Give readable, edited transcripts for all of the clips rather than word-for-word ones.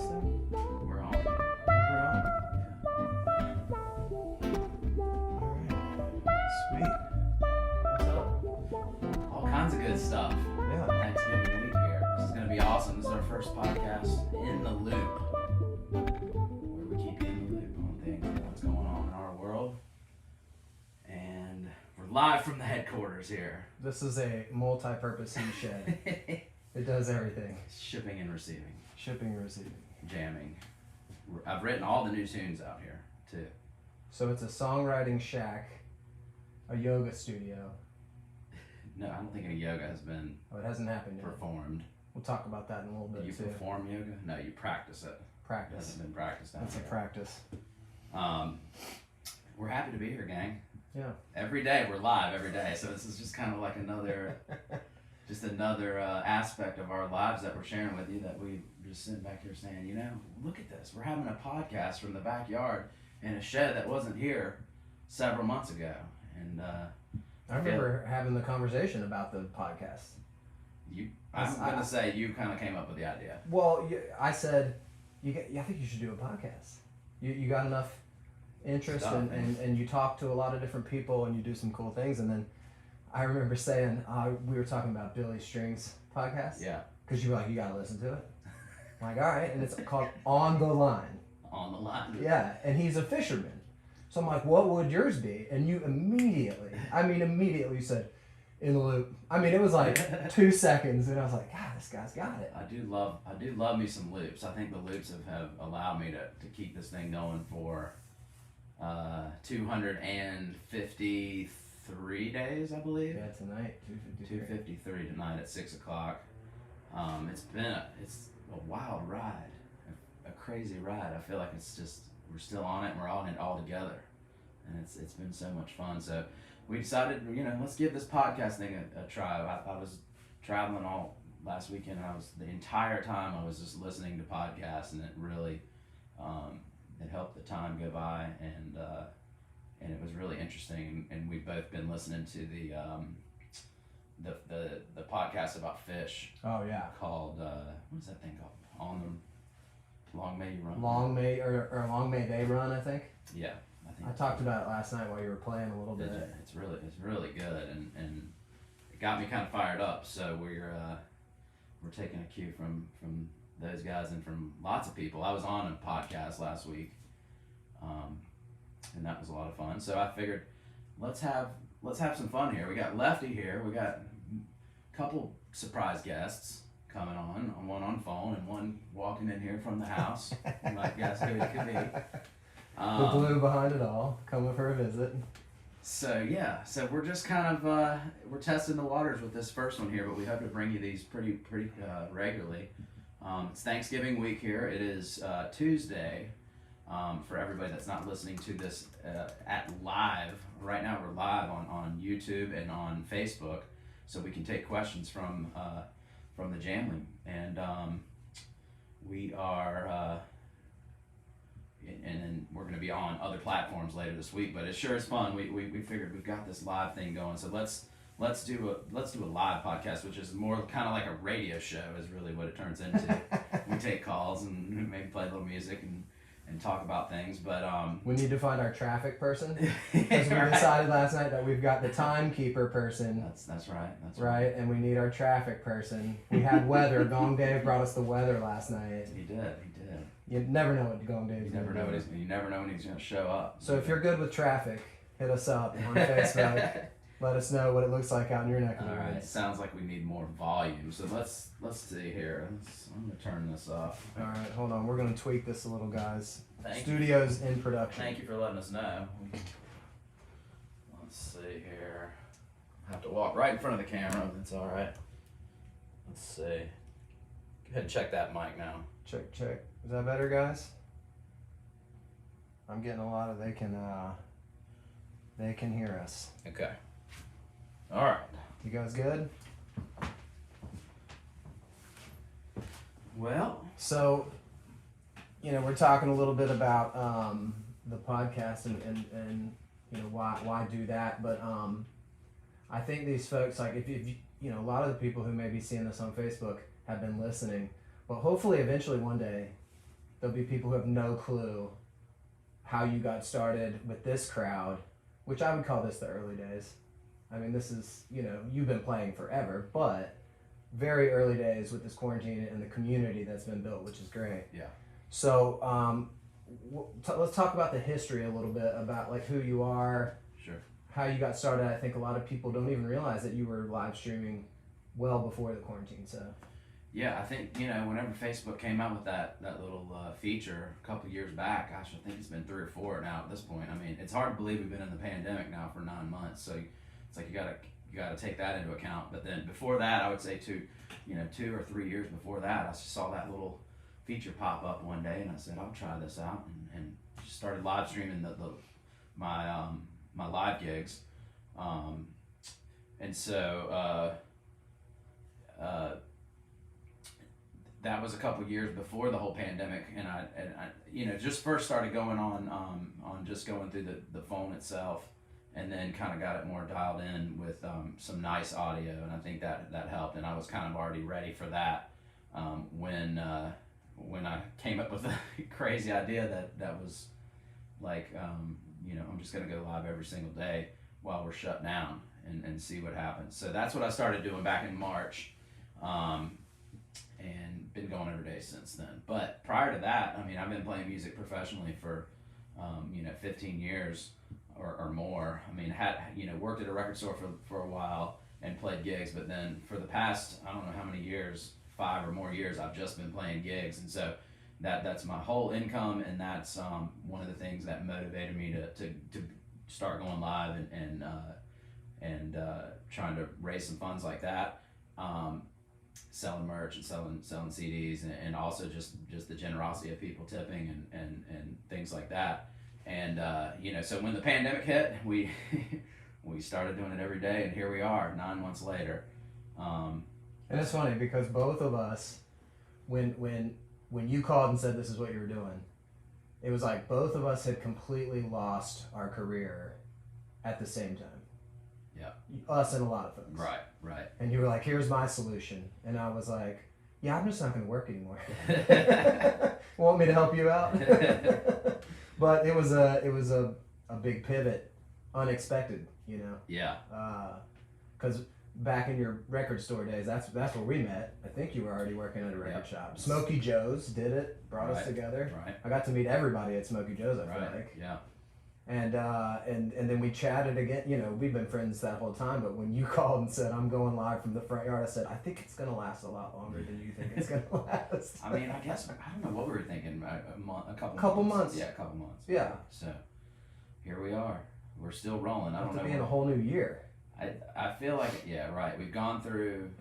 thing? We're on. We're on. Alright. Sweet. What's up? All kinds of good stuff. Yeah. Thanksgiving week here. This is going to be awesome. This is our first podcast in the loop, where we keep you in the loop on things and what's going on in our world. And we're live from the headquarters here. This is a multi-purpose seed shed. It does everything. Shipping and receiving. Shipping and receiving. Jamming. I've written all the new tunes out here, too. So it's a songwriting shack, a yoga studio. No, I don't think any yoga has been Oh, it hasn't happened yet. performed. We'll talk about that in a little bit You too. perform yoga? No, you practice it. It Practice. hasn't been practiced out That's a here. practice. We're happy to be here, gang. Yeah. Every day we're live every day, so this is just kind of like another aspect of our lives that we're sharing with you. That we just sitting back here saying, you know, look at this. We're having a podcast from the backyard in a shed that wasn't here several months ago, and I remember having the conversation about the podcast. I'm gonna say you kind of came up with the idea. Well, I said, I think you should do a podcast. You got enough interest Stuff. and you talk to a lot of different people and you do some cool things. And then I remember saying, we were talking about Billy String's podcast. Yeah. Because you were like, you got to listen to it. I'm like, all right. And it's called On the Line. On the line. Yeah. And he's a fisherman. So I'm like, what would yours be? And you immediately said, In the Loop. I mean, it was like 2 seconds. And I was like, God, this guy's got it. I do love me some loops. I think the loops have allowed me to keep this thing going for 253 days, I believe. Yeah, tonight, 253 tonight at 6 o'clock. It's a wild ride, a crazy ride. I feel like it's just, we're still on it and we're on it all together. And it's been so much fun. So we decided, let's give this podcast thing a try. I was traveling all last weekend, and the entire time I was just listening to podcasts, and it really, it helped the time go by, and it was really interesting. And we've both been listening to the podcast about fish. Oh yeah. Called what is that thing called? On the Long May You Run. Long May They Run, I think. Yeah, I think. I talked about it last night while you were playing a little bit. It's really good, and it got me kind of fired up. So we're taking a cue from those guys and from lots of people. I was on a podcast last week, and that was a lot of fun. So I figured, let's have some fun here. We got Lefty here. We got a couple surprise guests coming on, one on phone and one walking in here from the house. You might guess who it could be. The blue behind it all, coming for a visit. So we're just kind of we're testing the waters with this first one here, but we hope to bring you these pretty regularly. It's Thanksgiving week here. It is Tuesday. For everybody that's not listening to this at live, right now we're live on YouTube and on Facebook, so we can take questions from the Jamling, and we are. And then we're going to be on other platforms later this week, but it sure is fun. We figured we've got this live thing going, so let's do a live podcast, which is more kind of like a radio show, is really what it turns into. We take calls and maybe play a little music and talk about things, but we need to find our traffic person, because we decided last night that we've got the timekeeper person. That's right. Right, and we need our traffic person. We had weather. Gong Dave brought us the weather last night. He did. You never know what Gong Dave's You going to do. you never know when he's going to show up. So if you're good with traffic, hit us up on Facebook. Let us know what it looks like out in your neck of the All right, woods. sounds like we need more volume. So let's see here. I'm going to turn this off. All right, hold on. We're going to tweak this a little, guys. Thank you. Studio's in production. Thank you for letting us know. Let's see here. I have to walk right in front of the camera. That's all right. Let's see. Go ahead and check that mic now. Check. Is that better, guys? I'm getting a lot of they can hear us. Okay. All right. You guys good? Well. So, we're talking a little bit about the podcast and why do that, but I think these folks, like if you a lot of the people who may be seeing this on Facebook have been listening, but hopefully eventually one day There'll be people who have no clue how you got started with this crowd, which I would call this the early days. I mean, this is, you've been playing forever, but very early days with this quarantine and the community that's been built, which is great. Yeah. So let's talk about the history a little bit, about like who you are, Sure. how you got started. I think a lot of people don't even realize that you were live streaming well before the quarantine. So yeah, I think whenever Facebook came out with that little feature a couple years back, gosh, I think it's been 3 or 4 now at this point. I mean, it's hard to believe we've been in the pandemic now for 9 months, so it's like you gotta take that into account. But then before that, I would say 2 or 3 years before that, I just saw that little feature pop up one day, and I said, I'll try this out, and just started live streaming my live gigs, and so that was a couple years before the whole pandemic, and I just first started going on just going through the phone itself, and then kind of got it more dialed in with some nice audio, and I think that helped, and I was kind of already ready for that when I came up with a crazy idea that was like, I'm just gonna go live every single day while we're shut down and see what happens. So that's what I started doing back in March, and been going every day since then. But prior to that, I mean, I've been playing music professionally for 15 years or more. I mean, worked at a record store for a while and played gigs, but then for the past, I don't know how many years, 5 or more years, I've just been playing gigs, and so that's my whole income, and that's one of the things that motivated me to start going live and trying to raise some funds like that, selling merch and selling CDs, and also just the generosity of people tipping and things like that. And so when the pandemic hit, we we started doing it every day, and here we are 9 months later. And it's funny because both of us, when you called and said this is what you were doing, it was like both of us had completely lost our career at the same time. Yeah. Us and a lot of folks. Right. And you were like, here's my solution. And I was like, yeah, I'm just not going to work anymore. Want me to help you out? But it was a big pivot, unexpected, Yeah. Because back in your record store days, that's where we met. I think you were already working at a record shop. Smokey Joe's did it, brought us together. Right. I got to meet everybody at Smokey Joe's, I feel like. Yeah. And then we chatted again. We've been friends that whole time, but when you called and said, I'm going live from the front yard, I said, I think it's going to last a lot longer than you think it's going to last. I mean, I guess, I don't know what we were thinking, a couple months. Yeah, a couple months. Yeah. So, here we are. We're still rolling. I don't know. It'll be in a whole new year. I feel like, yeah, right. We've gone through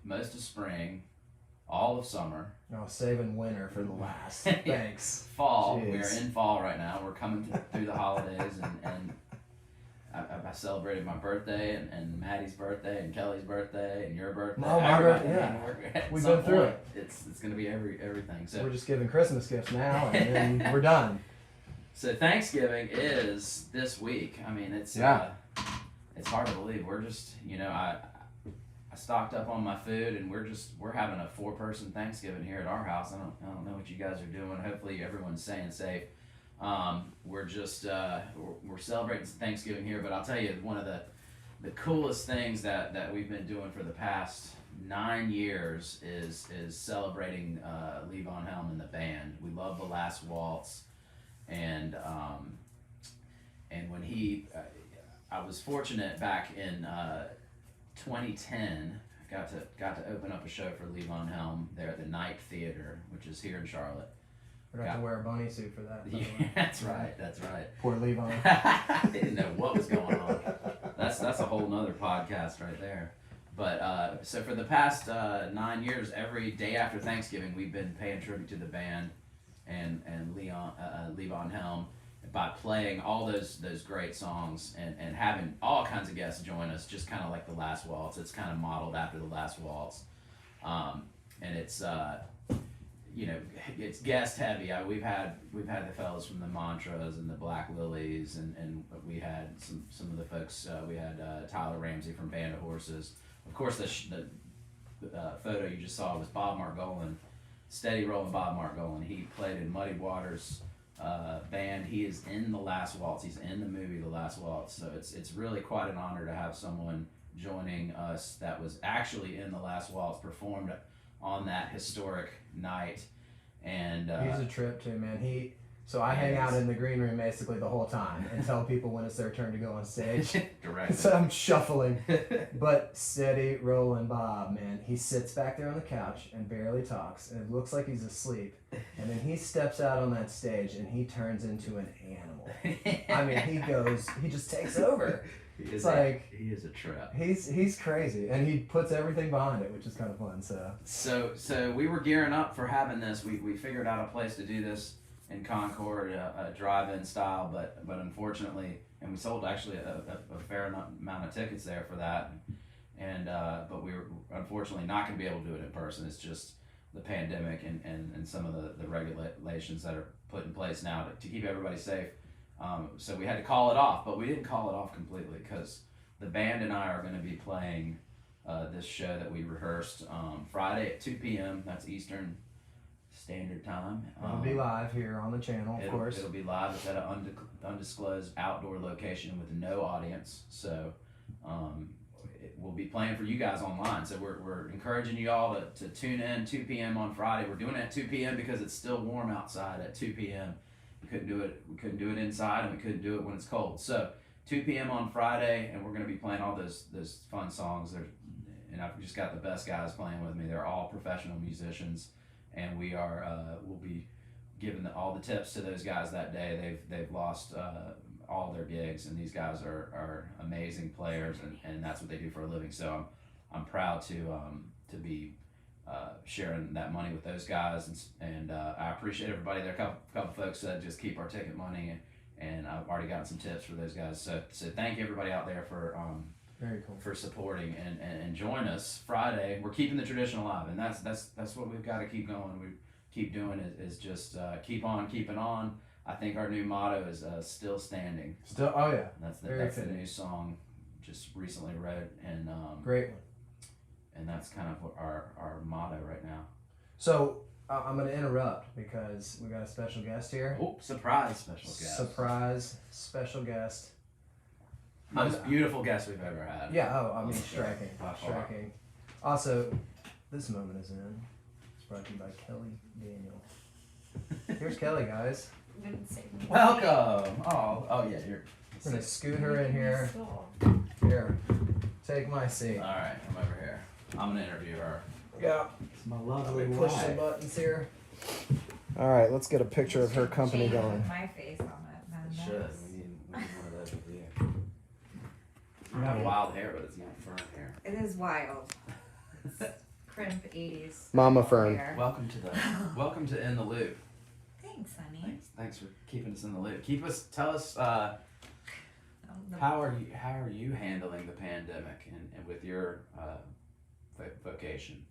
most of spring, all of summer. Oh, saving winter for the last. Thanks. Fall. Jeez. We're in fall right now. We're coming through the holidays, and I celebrated my birthday and Maddie's birthday and Kelly's birthday and your birthday. Oh, my birthday, yeah. We've been through it. It's going to be everything. So we're just giving Christmas gifts now, and then we're done. So Thanksgiving is this week. I mean, it's it's hard to believe. We're just, I stocked up on my food, and we're having a 4-person Thanksgiving here at our house. I don't know what you guys are doing. Hopefully everyone's staying safe. We're just we're celebrating Thanksgiving here, but I'll tell you, one of the coolest things that we've been doing for the past 9 years is celebrating Lee Von Helm and the band. We love The Last Waltz, and when I was fortunate back in 2010. I got to open up a show for Lee Von Helm there at the Night Theater, which is here in Charlotte. I got to wear a bunny suit for that. Yeah, that's right. Poor Lee Von. I didn't know what was going on. That's a whole nother podcast right there. But so for the past 9 years, every day after Thanksgiving, we've been paying tribute to the band and Lee Von Helm by playing all those great songs and having all kinds of guests join us, just kind of like The Last Waltz. It's kind of modeled after The Last Waltz, and it's it's guest heavy. We've had the fellas from the Mantras and the Black Lilies, and we had some of the folks. We had Tyler Ramsey from Band of Horses. Of course, the photo you just saw was Bob Margolin Steady Rollin' Bob Margolin. He played in Muddy Waters band. He is in The Last Waltz. He's in the movie The Last Waltz. So it's really quite an honor to have someone joining us that was actually in The Last Waltz, performed on that historic night. And he's a trip too, man. So I hang out in the green room basically the whole time and tell people when it's their turn to go on stage. Directly. So I'm shuffling. But Steady Rollin' Bob, man, he sits back there on the couch and barely talks, and it looks like he's asleep. And then he steps out on that stage and he turns into an animal. I mean, he just takes over. He is a trip. He's crazy, and he puts everything behind it, which is kind of fun. So we were gearing up for having this. We figured out a place to do this in Concord, a drive-in style, but unfortunately, and we sold actually a fair amount of tickets there for that, and but we were unfortunately not going to be able to do it in person. It's just the pandemic and some of the regulations that are put in place now to keep everybody safe. So we had to call it off, but we didn't call it off completely because the band and I are going to be playing this show that we rehearsed Friday at 2 p.m. That's Eastern Standard Time. It'll be live here on the channel, of course. It'll be live. It's at an undisclosed outdoor location with no audience. So we'll be playing for you guys online. So we're encouraging you all to tune in 2 p.m. on Friday. We're doing it at 2 p.m. because it's still warm outside at 2 p.m. We couldn't do it inside, and we couldn't do it when it's cold. So 2 p.m. on Friday, and we're going to be playing all those fun songs. And I've just got the best guys playing with me. They're all professional musicians. And we'll be giving all the tips to those guys that day. They've lost all their gigs, and these guys are amazing players, and that's what they do for a living. So I'm proud to be sharing that money with those guys, and I appreciate everybody. There are a couple folks that just keep our ticket money, and I've already gotten some tips for those guys. So thank you everybody out there for very cool. For supporting and join us Friday. We're keeping the tradition alive, and that's what we've got to keep going. We keep doing is just keep on keeping on. I think our new motto is still standing. Oh yeah, that's the new song just recently read, and great one. And that's kind of our motto right now. So I'm going to interrupt because we got a special guest here. Oh, surprise special guest! Surprise special guest. Most beautiful guest we've ever had. Yeah, I mean, striking. Also, this moment is it's brought to you by Kelly Daniel. Here's Kelly, guys. Welcome. Oh yeah, you're. I'm gonna scoot her in here. Here, take my seat. All right, I'm over here. I'm gonna interview her. Yeah. It's my lovely Let me push some buttons here. All right, let's get a picture of her company going. My face on it. It should. We need one of those with you. You have wild hair, but it's not fern hair. It is wild. It's crimp 80s. Mama fern. Hair. Welcome to In the Loop. Thanks, honey. Thanks for keeping us in the loop. Tell us how are you handling the pandemic and with your vocation?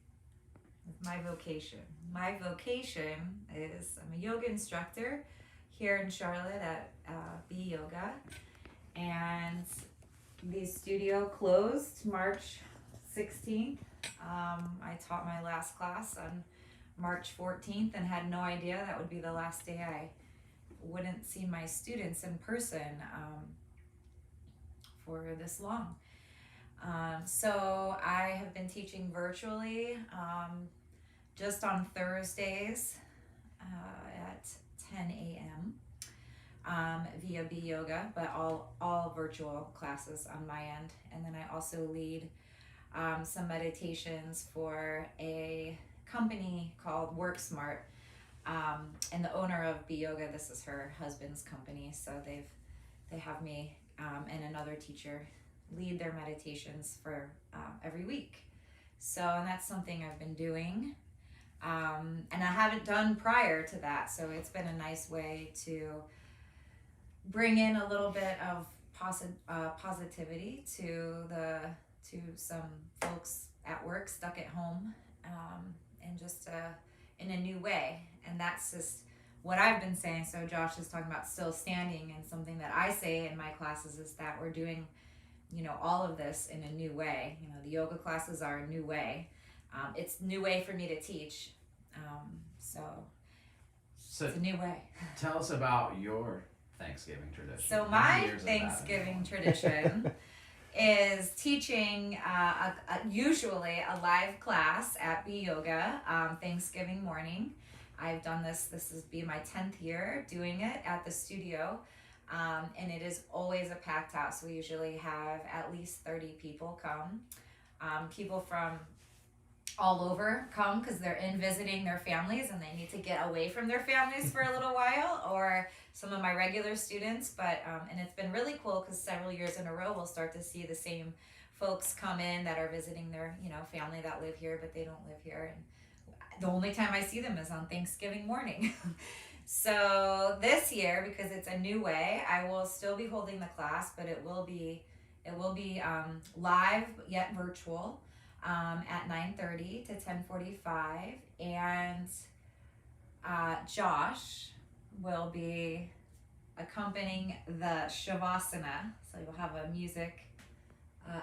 With my vocation. My vocation is I'm a yoga instructor here in Charlotte at B Yoga, and the studio closed March 16th. I taught my last class on March 14th and had no idea that would be the last day I wouldn't see my students in person for this long. So I have been teaching virtually just on Thursdays at 10 a.m. Via B Yoga, but all virtual classes on my end. And then I also lead some meditations for a company called Work Smart. And the owner of B Yoga, this is her husband's company, so they have me and another teacher lead their meditations for every week. So, and that's something I've been doing. And I haven't done prior to that, so it's been a nice way to bring in a little bit of positivity to some folks at work stuck at home, and just in a new way. And that's just what I've been saying. So Josh is talking about still standing, and something that I say in my classes is that we're doing, all of this in a new way. The yoga classes are a new way. It's a new way for me to teach. So So it's a new way. tell us about your Thanksgiving tradition. So How my many years of that have you Thanksgiving done? tradition is teaching usually a live class at B Yoga Thanksgiving morning. I've done this will be my 10th year doing it at the studio, and it is always a packed house. We usually have at least 30 people come. People from all over come because they're in visiting their families and they need to get away from their families for a little while, or some of my regular students. But and it's been really cool because several years in a row we'll start to see the same folks come in that are visiting their family that live here but they don't live here, and the only time I see them is on Thanksgiving morning. So this year, because it's a new way, I will still be holding the class, but it will be live yet virtual. At 9:30 to 10:45, and Josh will be accompanying the Shavasana. So you'll have a music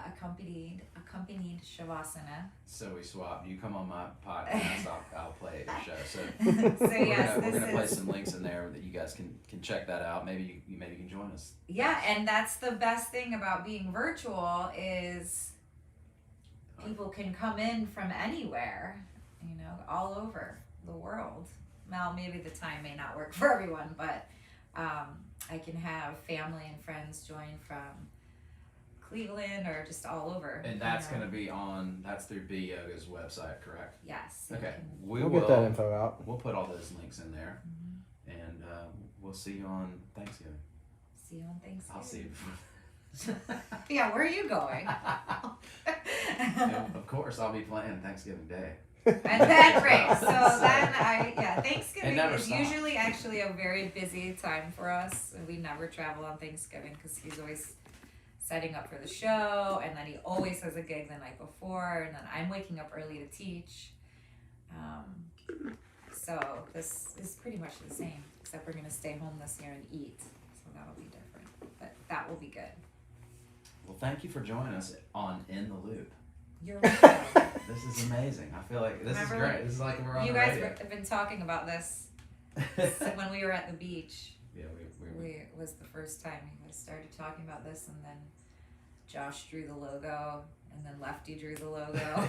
accompanied Shavasana. So we swap. You come on my podcast, I'll play at your show. So So yes, we're gonna this play is some links in there that you guys can check that out. Maybe you can join us. yeah, and that's the best thing about being virtual is people can come in from anywhere, all over the world. Well, maybe the time may not work for everyone, but I can have family and friends join from Cleveland or just all over. And that's gonna be that's through B Yoga's website, correct? Yes. Okay. We'll get that info out. We'll put all those links in there, Mm-hmm. and we'll see you on Thanksgiving. See you on Thanksgiving. I'll see you before. Yeah, where are you going? And of course, I'll be playing Thanksgiving Day. And then great. So then Thanksgiving It never is stops. usually actually a very busy time for us. We never travel on Thanksgiving because he's always setting up for the show, and then he always has a gig the night before, and then I'm waking up early to teach. So this is pretty much the same, except we're gonna stay home this year and eat. So that'll be different, but that will be good. Well, thank you for joining us on In the Loop. You're welcome. This is amazing. I feel like this Remember is great. This is like we're on You the guys radio. have been talking about this when we were at the beach. Yeah, we It was the first time you guys started talking about this, and then Josh drew the logo, and then Lefty drew the logo.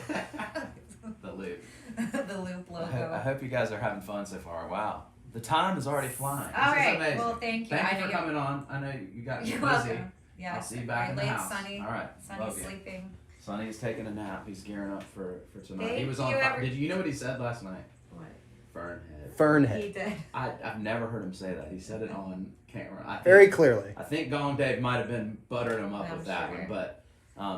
The Loop. The Loop logo. I hope you guys are having fun so far. Wow. The time is already flying. All This is right. amazing. Well, thank you. Thank I you know for coming on. I know you got You're busy. welcome. Yeah. I'll see you back in the late, house. Sonny. All right. Sonny's Love you. sleeping. Sonny is taking a nap. He's gearing up for tonight. Thank He was on you, fire. Did you know what he said last night? What? Fernhead. Fernhead. He did. I've never heard him say that. He said it on camera. Very clearly. I think Gone Dave might have been buttering him up I'm with that sure. one, but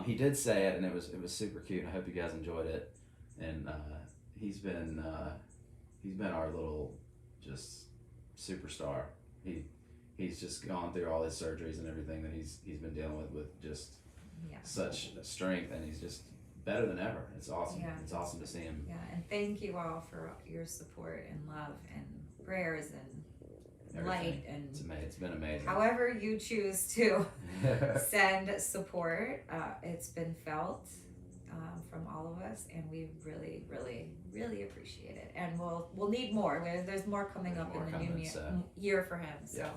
he did say it, and it was super cute. I hope you guys enjoyed it. And he's been our little just superstar. He's just gone through all his surgeries and everything that he's been dealing with just Yeah. such strength, and he's just better than ever. It's awesome. Yeah. It's awesome to see him. Yeah, and thank you all for your support and love and prayers and Everything. light and It's been amazing. however you choose to send support. It's been felt from all of us, and we really, really, really appreciate it. And we'll need more. There's more coming There's up more in the coming, new so. year for him. So Yeah.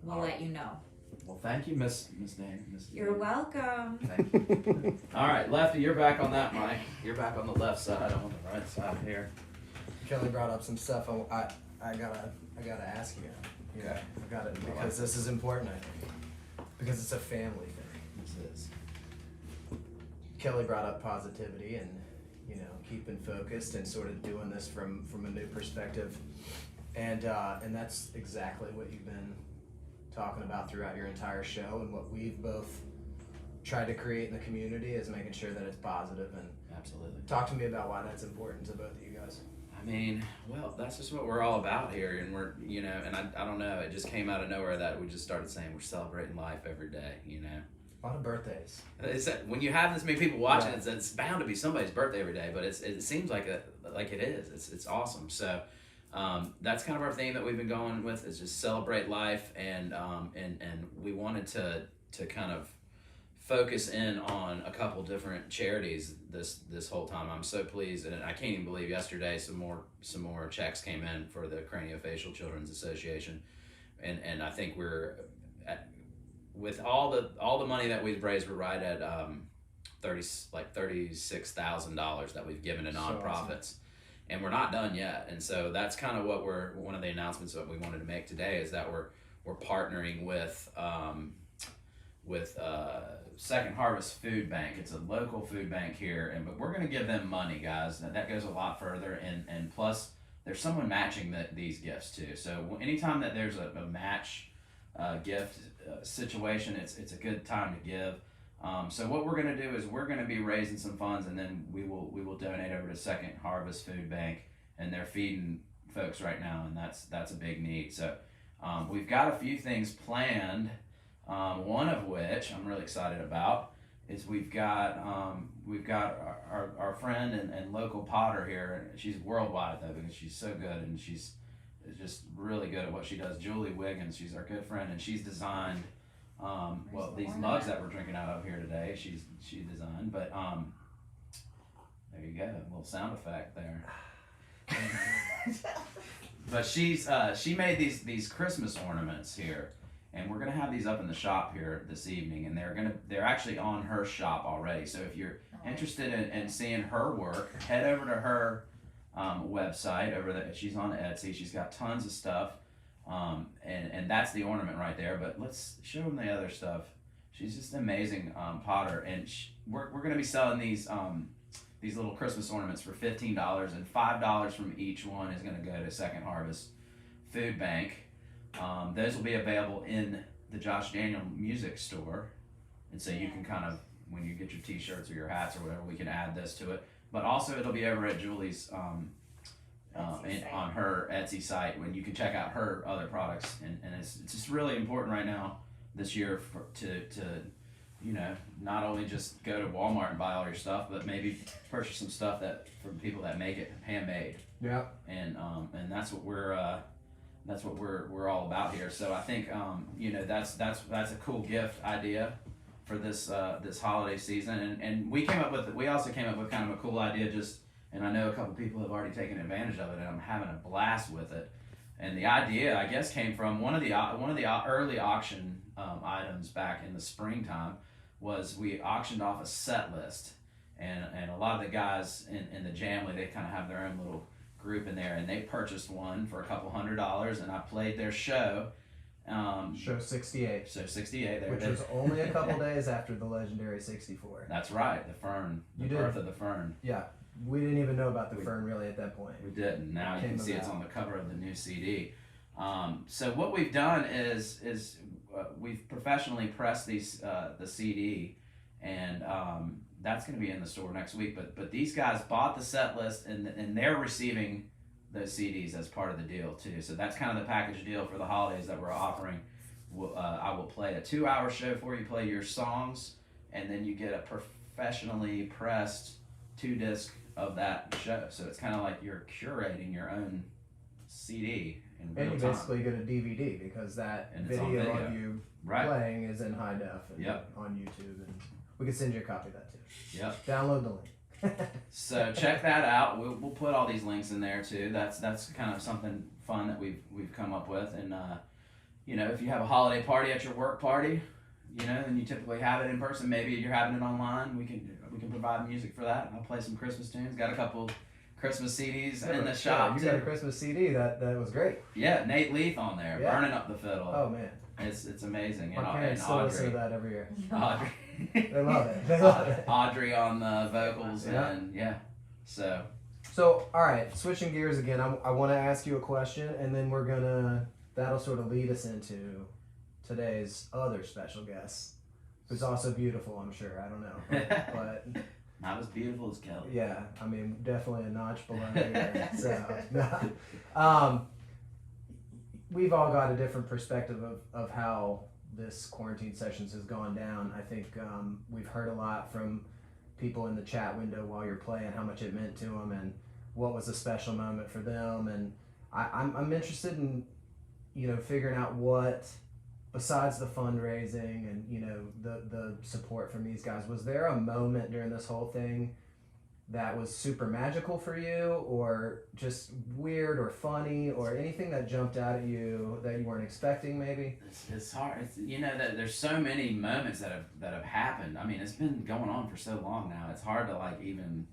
we'll All let right. you know. Well, thank you, Miss Dan. Miss You're Dan. welcome. Thank you. All right, Lefty, you're back on that mic. You're back on the left side. I'm on the right side here. Kelly brought up some stuff I gotta ask you. Yeah, Okay. I got it because this is important, I think, because it's a family thing. This is. Kelly brought up positivity and keeping focused and sort of doing this from a new perspective, and that's exactly what you've been talking about throughout your entire show, and what we've both tried to create in the community is making sure that it's positive. And Absolutely. talk to me about why that's important to both of you guys. I mean, well, that's just what we're all about here, and we're, and I don't know, it just came out of nowhere that we just started saying we're celebrating life every day, A lot of birthdays. It's when you have this many people watching, Right. it's bound to be somebody's birthday every day, but it seems like it is. It's awesome. So that's kind of our theme that we've been going with, is just celebrate life, and we wanted to kind of focus in on a couple different charities this whole time. I'm so pleased, and I can't even believe yesterday some more checks came in for the Craniofacial Children's Association, and I think we're with all the money that we've raised, we're right at $36,000 that we've given to nonprofits. Awesome. And we're not done yet. And so that's kind of what one of the announcements that we wanted to make today is that we're partnering with Second Harvest Food Bank. It's a local food bank here, but we're going to give them money, guys. That goes a lot further, and plus there's someone matching these gifts too. So anytime that there's a match gift situation, it's a good time to give. So what we're going to do is we're going to be raising some funds, and then we will donate over to Second Harvest Food Bank, and they're feeding folks right now, and that's a big need. So we've got a few things planned. One of which I'm really excited about is we've got our friend and local potter here. She's worldwide though because she's so good and she's just really good at what she does. Julie Wiggins, she's our good friend, and she's designed these mugs that we're drinking out of here today. She designed, but there you go, a little sound effect there. But she made these Christmas ornaments here. And we're gonna have these up in the shop here this evening, and they're actually on her shop already. So if you're interested in seeing her work, head over to her website. She's on Etsy. She's got tons of stuff, and that's the ornament right there. But let's show them the other stuff. She's just an amazing potter, and we're gonna be selling these little Christmas ornaments for $15, and $5 from each one is gonna go to Second Harvest Food Bank. Those will be available in the Josh Daniel Music Store, and so you can kind of, when you get your t-shirts or your hats or whatever, we can add this to it. But also it'll be over at Julie's on her Etsy site when you can check out her other products, and it's just really important right now this year to not only just go to Walmart and buy all your stuff, but maybe purchase some stuff from people that make it handmade. Yeah. And that's what we're all about here. So I think that's a cool gift idea for this holiday season. And we also came up with kind of a cool idea, and I know a couple people have already taken advantage of it, and I'm having a blast with it. And the idea, I guess, came from one of the early auction items back in the springtime. Was we auctioned off a set list, and a lot of the guys in the Jamley, they kind of have their own little group in there, and they purchased one for a couple $100, and I played their show. Show 68. Show 68. Which was only a couple days after the legendary 64. That's right, the Fern, the birth of the Fern. Yeah, we didn't even know about the Fern really at that point. We didn't. Now you can see it's on the cover of the new CD. So what we've done is we've professionally pressed these the CD, and that's going to be in the store next week. But these guys bought the set list, and they're receiving those CDs as part of the deal too. So that's kind of the package deal for the holidays that we're offering. I will play a 2-hour show for you, play your songs, and then you get a professionally pressed 2-disc of that show. So it's kind of like you're curating your own CD in real time. And you basically get a DVD because that video of you playing is in high def and on YouTube, and we can send you a copy of that too. Yep. Download the link. So check that out. We'll put all these links in there too. That's kind of something fun that we've come up with. And if you have a holiday party at your work party, and you typically have it in person, maybe you're having it online, we can provide music for that. I'll play some Christmas tunes. Got a couple Christmas CDs in the shop. You got a Christmas CD that was great. Yeah, Nate Leith on there, burning up the fiddle. Oh man, it's amazing. My parents still listen to that every year. Audrey. They love it. Audrey on the vocals, and So all right, switching gears again. I want to ask you a question, and then that'll sort of lead us into today's other special guest, who's also beautiful. I'm sure. I don't know, but. Not as beautiful as Kelly. Yeah, I mean, definitely a notch below here. We've all got a different perspective of how this quarantine sessions has gone down. I think we've heard a lot from people in the chat window while you're playing, how much it meant to them and what was a special moment for them. And I'm interested in, figuring out what besides the fundraising and the support from these guys, was there a moment during this whole thing that was super magical for you, or just weird or funny, or anything that jumped out at you that you weren't expecting maybe? It's hard. That there's so many moments that have happened. I mean, it's been going on for so long now. It's hard to like even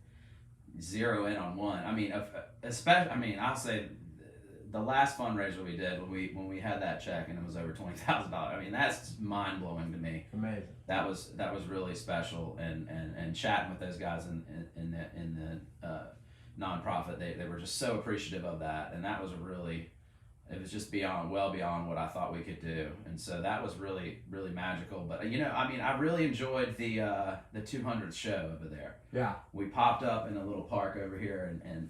zero in on one. I mean, especially. I mean, I'll say the last fundraiser we did when we had that check and it was over $20,000. I mean, that's mind blowing to me. Amazing. That was really special, and chatting with those guys in the nonprofit, they were just so appreciative of that, and that was it was just well beyond what I thought we could do, and so that was really really magical. But I mean, I really enjoyed the 200th show over there. Yeah. We popped up in a little park over here, and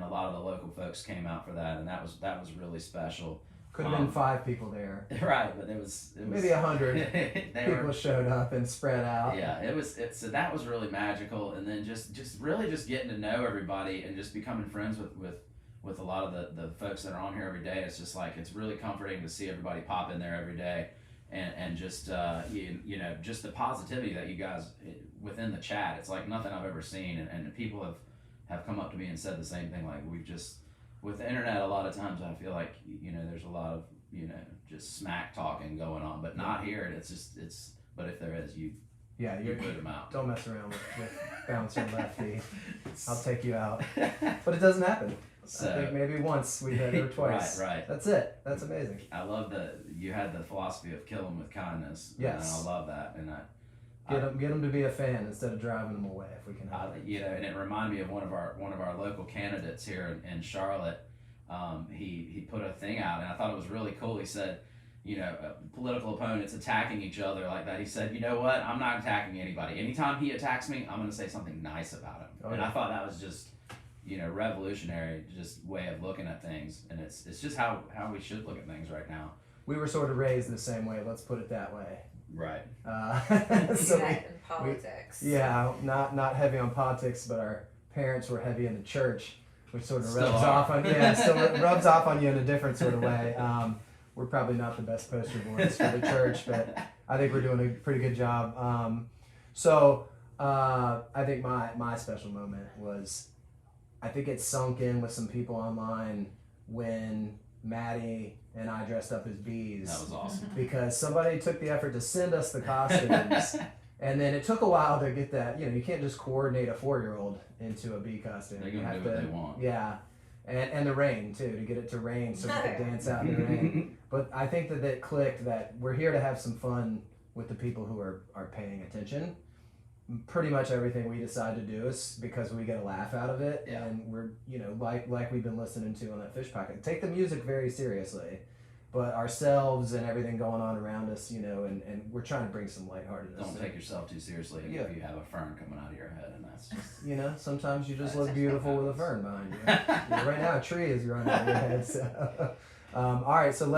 a lot of the local folks came out for that, and that was really special. Could have been 5 people there. Right, but it was maybe 100 people showed up and spread out. Yeah, so that was really magical, and then just really just getting to know everybody and just becoming friends with a lot of the folks that are on here every day. It's just like, it's really comforting to see everybody pop in there every day, and just just the positivity that you guys within the chat. It's like nothing I've ever seen, and people have come up to me and said the same thing. Like, we've just, with the internet, a lot of times I feel like there's a lot of just smack talking going on, but not here. But if there is, you put them out. Don't mess around with bouncer Lefty. I'll take you out. But it doesn't happen. So, I think maybe once we hit, or twice. Right. That's it. That's amazing. I love you had the philosophy of kill them with kindness. Yes. And I love that, and get them to be a fan instead of driving them away if we can help it. And it reminded me of one of our local candidates here in Charlotte. He put a thing out, and I thought it was really cool. He said, political opponents attacking each other like that. He said, you know what? I'm not attacking anybody. Anytime he attacks me, I'm going to say something nice about him. Oh, and yeah. I thought that was just, revolutionary, just way of looking at things. And it's just how we should look at things right now. We were sort of raised the same way. Let's put it that way. Right. So in politics. Not heavy on politics, but our parents were heavy in the church, which sort of Still rubs are. off on rubs off on you in a different sort of way. We're probably not the best poster boys for the church, but I think we're doing a pretty good job. I think my special moment was, I think it sunk in with some people online when Maddie and I dressed up as bees. That was awesome. Because somebody took the effort to send us the costumes, and then it took a while to get that. You can't just coordinate a 4-year-old into a bee costume. They're gonna do what they want. Yeah, and the rain too, to get it to rain so we could dance out in the rain. But I think that it clicked that we're here to have some fun with the people who are paying attention. Pretty much everything we decide to do is because we get a laugh out of it, Yeah. and we're like we've been listening to on that fish pocket. Take the music very seriously, but ourselves and everything going on around us, and we're trying to bring some lightheartedness. Don't take yourself too seriously Yeah. if you have a fern coming out of your head, and that's just... Sometimes you just That's look beautiful with a fern behind you. Right now, a tree is running out of your head. So, all right, so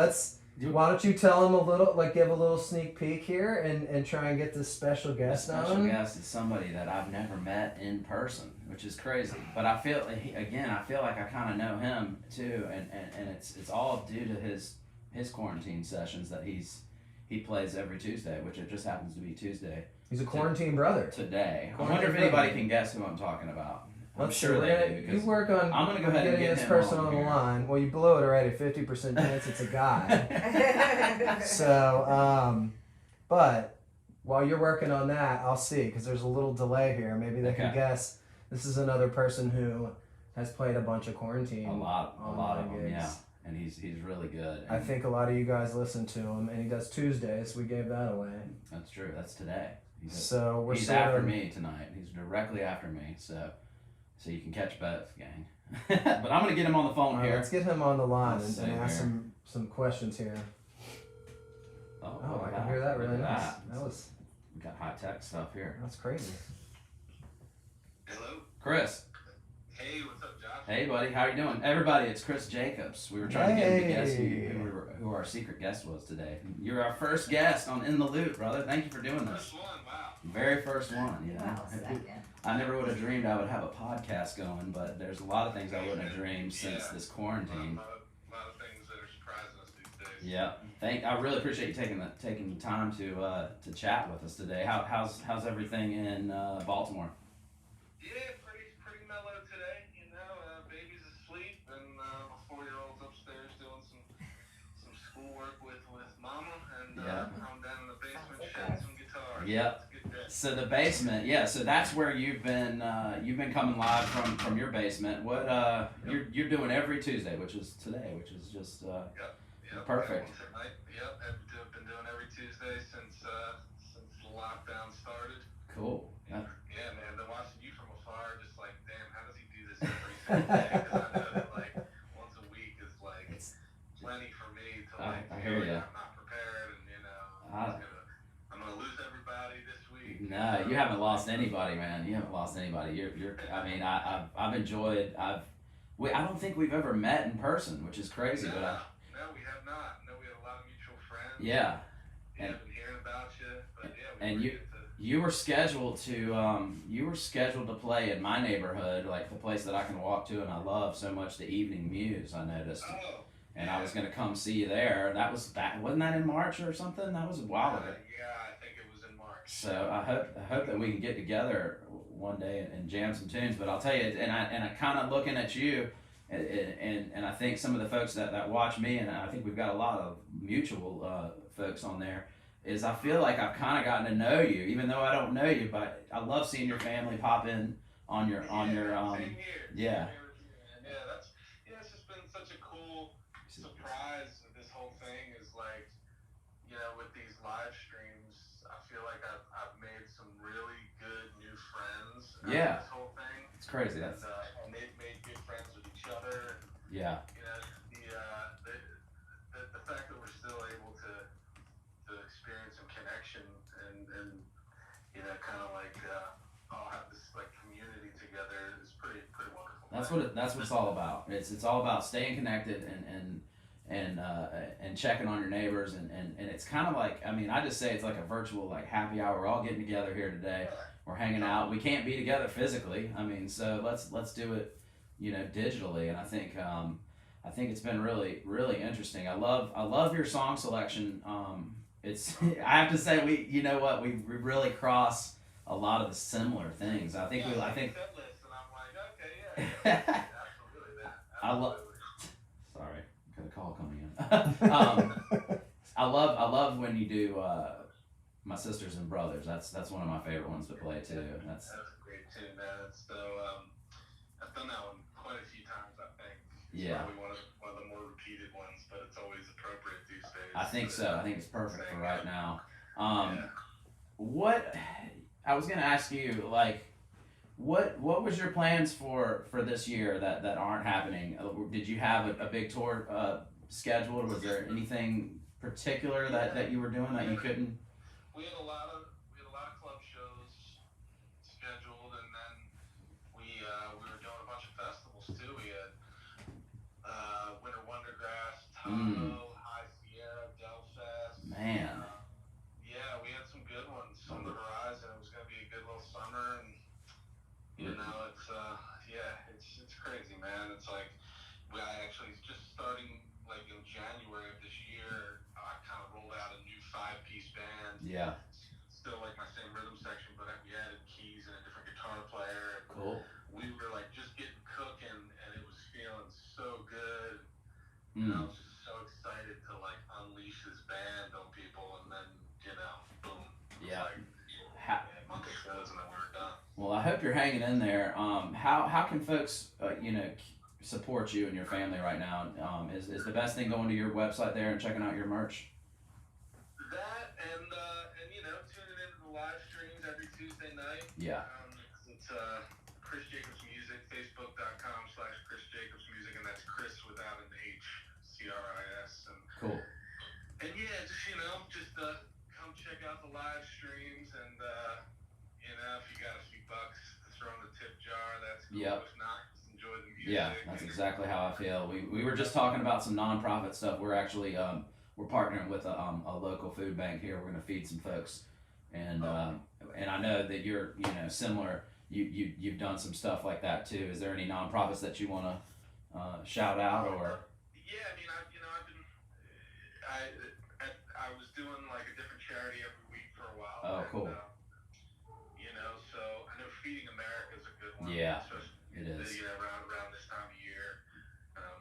why don't you tell them a little, give a little sneak peek here, and try and get this special guest on? Special guest is somebody that I've never met in person, which is crazy. But I feel like I kind of know him too, and it's all due to his quarantine sessions that he plays every Tuesday, which it just happens to be Tuesday. He's a quarantine brother. Today. I Quarantine wonder if anybody brother. can guess who I'm talking about. I'm Let's sure see, they do. Because you work on I'm gonna go ahead and getting get this him person on on the here. line. Well, you blew it already. 50% chance it's a guy. So, but while you're working on that, I'll see, because there's a little delay here. Maybe they can Okay. guess. This is another person who has played a bunch of quarantine. A lot of them, gigs. yeah. And he's really good. I think a lot of you guys listen to him, and he does Tuesdays. We gave that away. That's true. That's today. So we're He's sort after of, me tonight. He's directly after me, so you can catch both, gang. But I'm gonna get him on the phone All right, here. let's get him on the line Let's and see ask here. some questions here. Oh, Oh, look I at can hear that Look really at nice. that. We got high tech stuff here. That's crazy. Hello. Chris. Hey, what's up, Josh? Hey, buddy. How you doing? Everybody, it's Chris Jacobs. We were trying to get him to guess who our secret guest was today. You're our first guest on In the Loop, brother. Thank you for doing this. First one, wow. Very first one, you know. Wow, second. I never would have dreamed I would have a podcast going, but there's a lot of things I wouldn't have dreamed since this quarantine. A lot of things that are surprising us these days. Yeah. I really appreciate you taking the time to chat with us today. How's everything in Baltimore? Yeah, pretty mellow today. You know, baby's asleep, and my 4-year-old's upstairs doing some schoolwork with mama, and Yeah. I'm down in the basement Sounds shredding okay. some guitars. Yeah. It's a good day. So the basement, yeah. So that's where you've been coming live from your basement. What you're doing every Tuesday, which is today, which is just Yep, perfect. got one tonight. Yep, I've been doing every Tuesday since the lockdown started. Cool. Yeah, man, been watching you from afar, just like, damn, how does he do this every single day? Because I know that like once a week is like plenty for me to like. I hear ya. I'm not prepared, and you know, I'm gonna lose everybody this week. No, you haven't lost anybody, man. You haven't lost anybody. You're. I mean, I've enjoyed. I don't think we've ever met in person, which is crazy, No, but we have not. No, we have a lot of mutual friends. yeah. Yeah, I've been hearing about you, but yeah, And we you- You were scheduled to play in my neighborhood, like the place that I can walk to and I love so much, the Evening Muse. I noticed, and I was gonna come see you there. That was back, wasn't that in March or something? That was a while ago. Yeah, I think it was in March. So I hope that we can get together one day and jam some tunes. But I'll tell you, and I kind of looking at you, and I think some of the folks that watch me, and I think we've got a lot of mutual folks on there. Is I feel like I've kind of gotten to know you, even though I don't know you, but I love seeing your family pop in on your Same here. yeah. It's just been such a cool surprise. This whole thing is like, you know, with these live streams, I feel like I've made some really good new friends. Yeah. This whole thing. It's crazy. And they've made good friends with each other. Yeah. You know, the fact that we're still able to experience some connection and you know, kind of like all have this like community together is pretty wonderful. That's what it's all about. It's all about staying connected and checking on your neighbors and it's kind of like, I mean, I just say it's like a virtual like happy hour. We're all getting together here today. We're hanging out. We can't be together physically. I mean, so let's do it, you know, digitally. And I think it's been really interesting. I love your song selection. It's I have to say we really cross a lot of the similar things. I think set list, and I'm like, okay, yeah, absolutely that. Absolutely. Sorry, got a call coming in. I love when you do My Sisters and Brothers. That's one of my favorite ones to play too. That's a great tune, man. It's so I've done that one quite a few times. I think it's probably one of the more repeated ones, but it's always appropriate these days. I think so. I think it's perfect for right now. What I was gonna ask you, like, what was your plans for this year that aren't happening? Did you have a big tour scheduled? Was there anything particular that you were doing that you couldn't? We had a lot of club shows scheduled, and then we were doing a bunch of festivals too. We had Winter Wondergrass, Tahoe, High Sierra, Delfest. Man. Yeah, we had some good ones on the horizon. It was going to be a good little summer, and you know, it's crazy, man. It's like I actually just starting like in January of this year. I kind of rolled out a new 5-piece band. Yeah. Still like my same rhythm section, but we added keys and a different guitar player. Cool. We were like just getting cooking, and it was feeling so good. And I was just so excited to like unleash this band on people, and then boom. Yeah. Like, a month of shows, and then we were done. Well, I hope you're hanging in there. How can folks support you and your family right now? Is the best thing going to your website there and checking out your merch? That and tuning into the live streams every Tuesday night. Yeah. It's Chris Jacobs Music, Facebook.com/Chris Jacobs Music, and that's Chris without an H, CRIS. And Cool. And yeah, just come check out the live streams, and if you got a few bucks to throw in the tip jar, that's cool. Yep. If not, just enjoy the music. Yeah, that's exactly how I feel. We were just talking about some nonprofit stuff. We're actually we're partnering with a local food bank here. We're going to feed some folks, and I know that you're similar. You've done some stuff like that too. Is there any nonprofits that you want to shout out or? Yeah, I mean, I Nice. Around this time of year,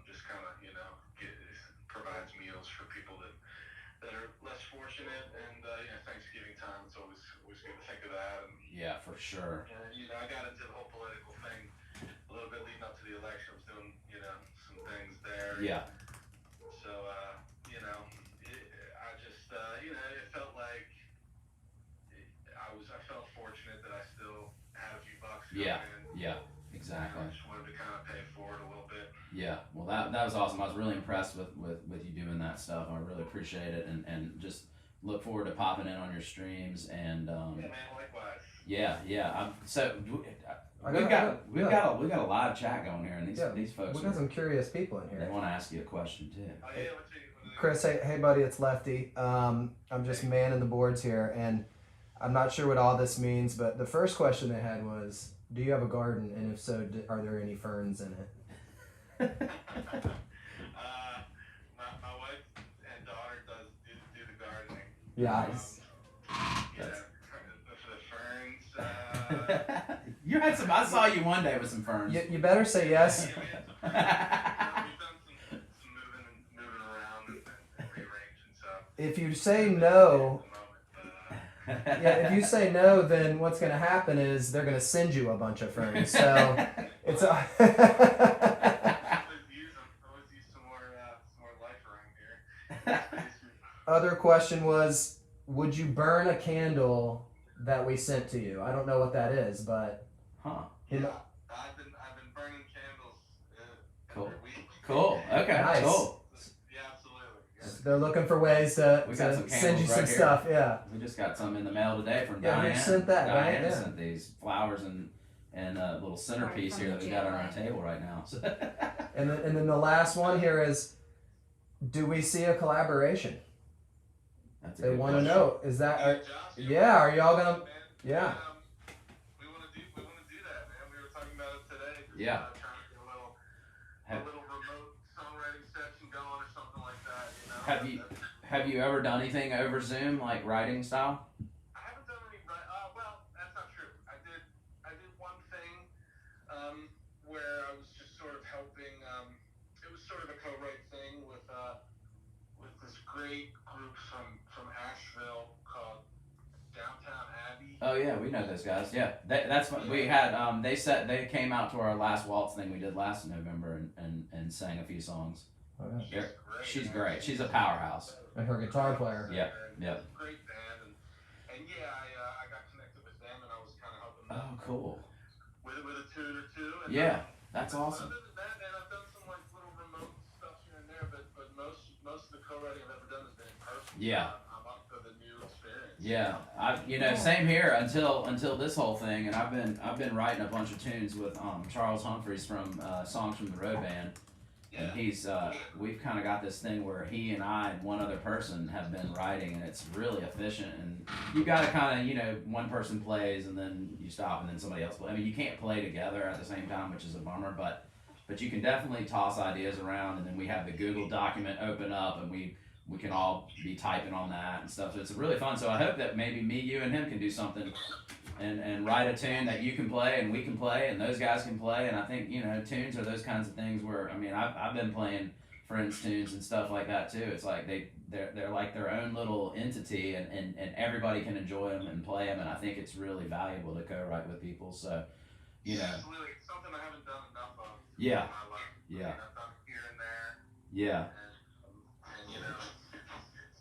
just kind of provides meals for people that are less fortunate, and Thanksgiving time, it's always good to think of that. And Yeah, for sure. I got into the whole political thing a little bit leading up to the election. I was doing some things there. Yeah. So I just it felt like I felt fortunate that I still had a few bucks coming Yeah. in. Yeah. Exactly. I just wanted to kind of pay forward a little bit. Yeah, well, that was awesome. I was really impressed with you doing that stuff. I really appreciate it, and just look forward to popping in on your streams. And Yeah, man, likewise. yeah. So I we've got- got a live chat going here, and these folks We got some curious people in they here. want to ask you a question too. Oh yeah, what's it? Chris, hey buddy, it's Lefty. I'm just manning the boards here, and I'm not sure what all this means, but the first question they had was, do you have a garden, and if so, are there any ferns in it? My wife and daughter do the gardening. Yeah. For the ferns. You had some. I saw you one day with some ferns. You better say yes. We've done some moving around and rearranging stuff. If you say no, At the moment, yeah, if you say no, then what's going to happen is they're going to send you a bunch of ferns. So it's a always use some more life around here. other question was, would you burn a candle that we sent to you? I don't know what that is, but Huh. you know, I've been burning candles Cool. every week. Cool. Okay. Nice. Cool. Yeah, absolutely. Yeah. they're looking for ways to, We got some send you candles some right here. stuff. Yeah. We just got some in the mail today from Yeah, who Diane. sent that, right? Diane Yeah. sent these flowers and a little centerpiece Right, here from that we the got on our jail. table right now. So And then the last one here is, do we see a collaboration? that's a They good want to question. know. Is that? Hey, Josh, yeah, are y'all gonna- man, yeah. We want to do that, man. We were talking about it today. Just, Yeah. Trying to get a Have- little remote songwriting session going or something like that. Have you ever done anything over Zoom, like writing style? I haven't done any. Well, that's not true. I did one thing where I was just sort of helping. It was sort of a co-write thing with this great group from Asheville called Downtown Abbey. Oh yeah, we know those guys. Yeah, that's what we had. They came out to our last waltz thing we did last November and sang a few songs. Okay. She's great. She's a powerhouse. And her guitar player. Yep, yep. Great band, and yeah, I got connected with them, and I was kind of helping Oh, them cool. with a tune or two. And, Yeah, that's awesome. Other than that, man, I've done some like little remote stuff here and there, but most of the co-writing I've ever done has been in person. Yeah. So I'm up for the new experience. Yeah, same here until this whole thing, and I've been writing a bunch of tunes with Charles Humphreys from Songs from the Road Band. And he's we've kind of got this thing where he and I and one other person have been writing, and it's really efficient. And you got to kind of one person plays and then you stop and then somebody else plays. I mean, you can't play together at the same time, which is a bummer. But you can definitely toss ideas around, and then we have the Google document open up, and we can all be typing on that and stuff. So it's really fun. So I hope that maybe me, you, and him can do something. And write a tune that you can play and we can play and those guys can play. And I think tunes are those kinds of things where I've been playing friends tunes and stuff like that too. It's like they're like their own little entity, and everybody can enjoy them and play them. And I think it's really valuable to co-write with people. So Absolutely. It's something I haven't done enough of. Yeah. In my life. Yeah. I've done it here and there, yeah.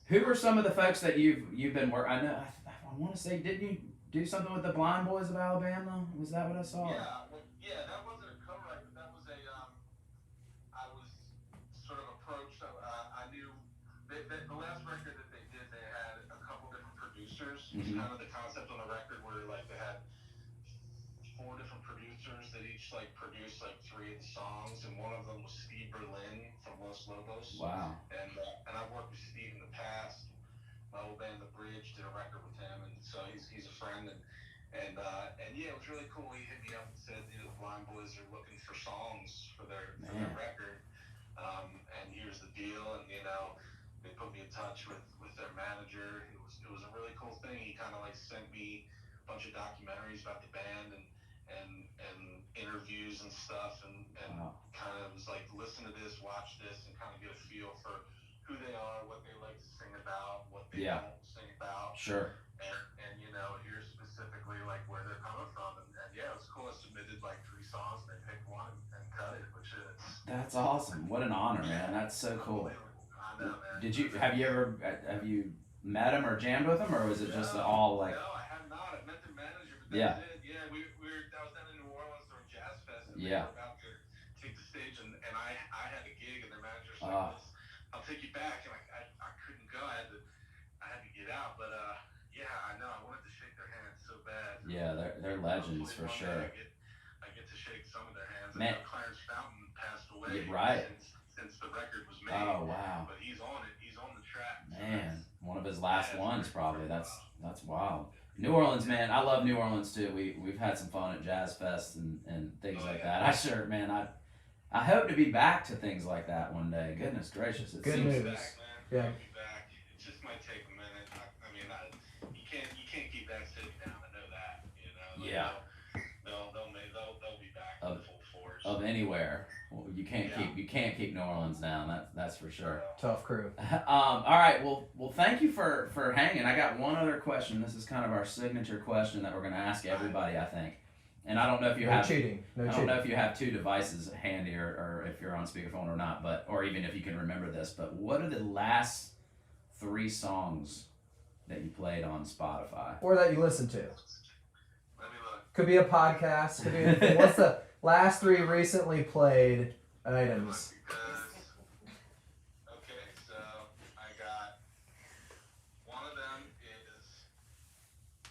and Who are some of the folks that you've been working? I know I want to say, didn't you do something with the Blind Boys of Alabama? Was that what I saw? Yeah, that wasn't a co-write, but that was I was sort of approached. I knew the last record that they did, they had a couple different producers. It was kind of the concept on the record where they had 4 different producers that each produced 3 of the songs, and one of them was Steve Berlin from Los Lobos. Wow. And I've worked with Steve in the past. My old band, The Bridge, did a record with him, and so he's a friend, and yeah, it was really cool. He hit me up and said, the Blind Boys are looking for songs for their record, and here's the deal, and they put me in touch with their manager. It was a really cool thing. He kind of sent me a bunch of documentaries about the band, and and interviews and stuff, and Wow. kind of was like, listen to this, watch this, and kind of get a feel for who they are, what they like to sing about, what they Yeah. don't sing about, Sure. and here's specifically like where they're coming from, and yeah, it was cool. I submitted like 3 songs, and they picked one and cut it, which is That's awesome. What an honor, man. That's so cool. I know, man. Have you met him or jammed with him, or was it just all like? No, I have not. I met their manager, but Yeah. that's it. Yeah, we were. I was down in New Orleans during Jazz Fest, and Yeah. they were about to take the stage, and I had a gig, and their manager's like, I'll take you back, and I couldn't go. I had to get out, but yeah, I know. I wanted to shake their hands so bad. Yeah, they're legends for Hopefully sure. one day I get to shake some of their hands. Man. I know Clarence Fountain passed away Right. since the record was made. Oh wow. But he's on it. He's on the track. So Man, one of his last ones probably. That's wild. New Orleans, man. I love New Orleans too. We've had some fun at Jazz Fest and things like that. I hope to be back to things like that one day. Goodness gracious, it Good seems. news. back, man. Yeah. I'll be back. It just might take a minute. You can't keep that city down. I know that. Like Yeah. They'll be back Of- in full force. Of anywhere, well, you can't keep New Orleans down. That's for sure. Tough crew. All right. Well, thank you for hanging. I got one other question. This is kind of our signature question that we're going to ask everybody, I think. And I don't know if you No have cheating. No I don't cheating. know if you have 2 devices handy or if you're on speakerphone or not, or even if you can remember this. But what are the last 3 songs that you played on Spotify? Or that you listen to. Let me look. Could be a podcast. Could be anything. What's the last 3 recently played items? Okay, so I got one of them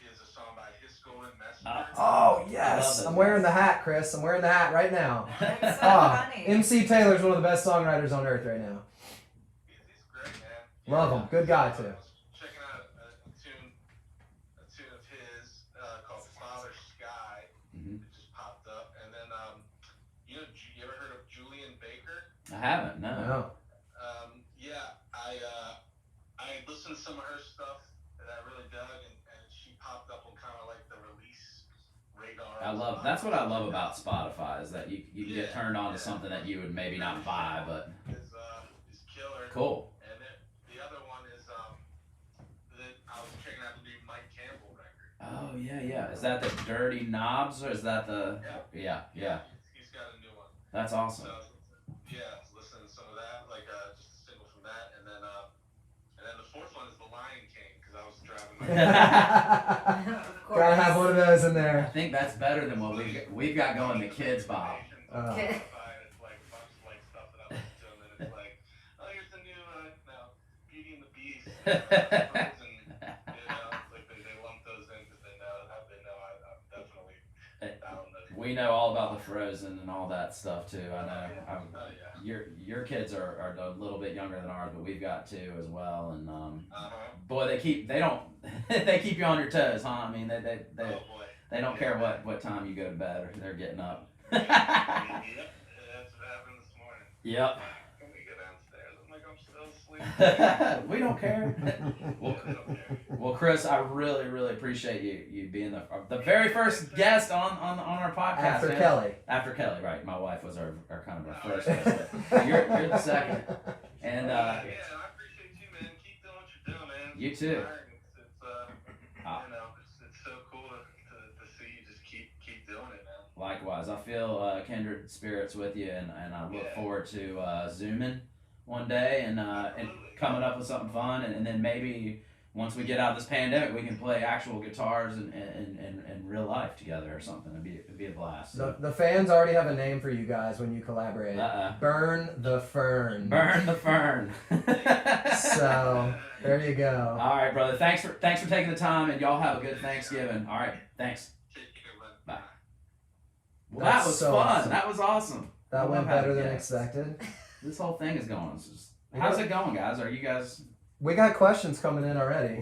is a song by Hisco and Messenger. Oh I love yes, it. I'm wearing the hat, Chris. I'm wearing the hat right now. That's so funny. MC Taylor's one of the best songwriters on earth right now. He's great, man. Love him. Good guy, too. I was checking out a tune of his called Father Sky. Mhm. It just popped up, and then you ever heard of Julian Baker? I haven't. No. No. Yeah, I listened to some of her stuff that I really dug, and she popped up on kind of like the release radar. That's what I love about Spotify is that you can get turned on to something that you would maybe not buy, but is killer. cool. And then the other one is that I was checking out the new Mike Campbell record. Oh yeah. Is that the Dirty Knobs or is that the? Yeah. He's got a new one. That's awesome. So yeah, listening to some of that, like just a single from that, and then the 4th one is the Lion King because I was driving my. Of course. Gotta have one of those in I there. think that's better than what we've got going. The Kids Bob. Okay. It's like a bunch of like stuff that I listen to, and then it's like, oh, here's the new Beauty and the Beast. Frozen, like they lump those in because they know I'm definitely down the. We know all about the Frozen and all that stuff too. I know. Yeah. Your kids are a little bit younger than ours, but we've got 2 as well. And boy, they keep you on your toes, huh? I mean, Oh boy. they don't care what time you go to bed or they're getting up. Yep, that's what happened this morning. Yep. Can we go downstairs? I'm like, I'm still asleep. We don't care. Well, they don't care. Well, Chris, I really, really appreciate you being the very first guest on our podcast. After man. Kelly. After Kelly, right? My wife was our kind of our first guest. But you're the second. And Yeah, I appreciate you, man. Keep doing what you're doing, man. You too. It's so cool to see you just keep doing it, man. Likewise, I feel kindred spirits with you, and I look forward to zooming one day and coming up with something fun, and then maybe once we get out of this pandemic, we can play actual guitars in real life together or something. It'd be a blast. The fans already have a name for you guys when you collaborate. Burn the Fern. Burn the Fern. So there you go. All right, brother. Thanks for taking the time, and y'all have a good Thanksgiving. All right, thanks. Take care, bud. Bye. Well, That's that was so fun. awesome. That was awesome. I That love went having better than guests. expected. This whole thing is going. How's it going, guys? Are you guys? We got questions coming in already.